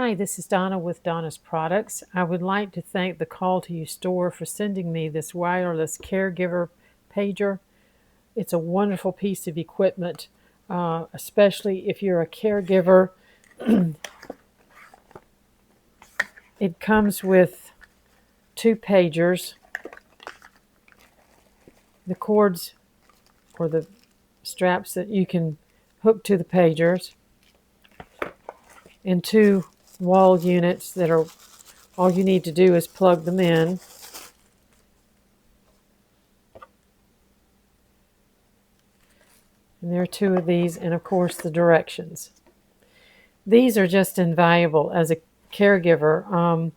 Hi, this is Donna with Donna's Products. I would like to thank the CallToU store for sending me this wireless caregiver pager. It's a wonderful piece of equipment, especially if you're a caregiver. It comes with two pagers, the cords or the straps that you can hook to the pagers, and two wall units that are all you need to do is plug them in. And there are two of these, and of course the directions. These are just invaluable as a caregiver.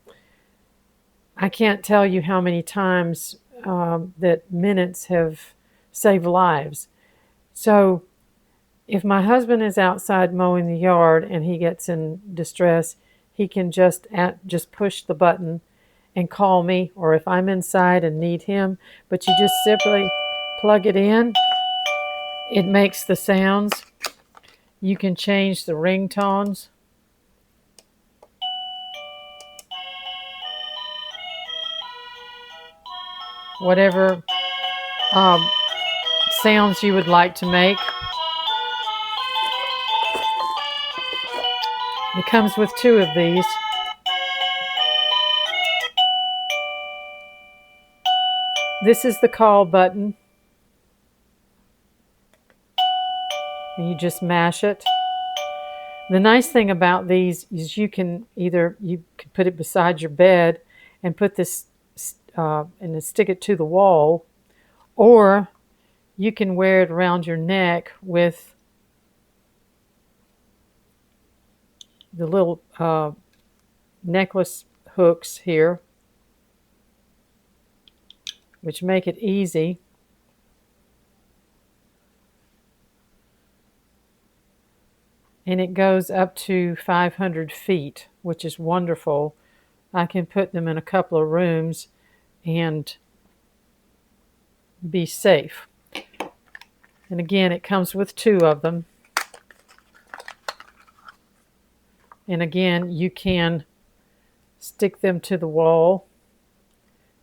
I can't tell you how many times that minutes have saved lives. So if my husband is outside mowing the yard and he gets in distress, he can just push the button and call me, or if I'm inside and need him, but you just simply plug it in. It makes the sounds. You can change the ringtones. Whatever sounds you would like to make. It comes with two of these. This is the call button. And you just mash it. The nice thing about these is you can put it beside your bed and put this and stick it to the wall, or you can wear it around your neck with the little necklace hooks here, which make it easy. And it goes up to 500 feet, which is wonderful. I can put them in a couple of rooms and be safe. And again, it comes with two of them. And again, you can stick them to the wall,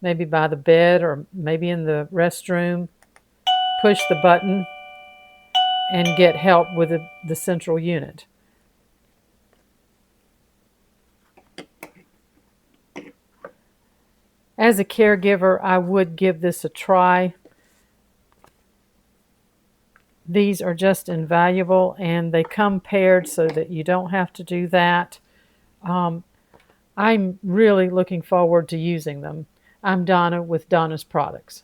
maybe by the bed or maybe in the restroom. Push the button and get help with the central unit. As a caregiver, I would give this a try. These are just invaluable, and they come paired so that you don't have to do that. I'm really looking forward to using them. I'm Donna with Donna's Products.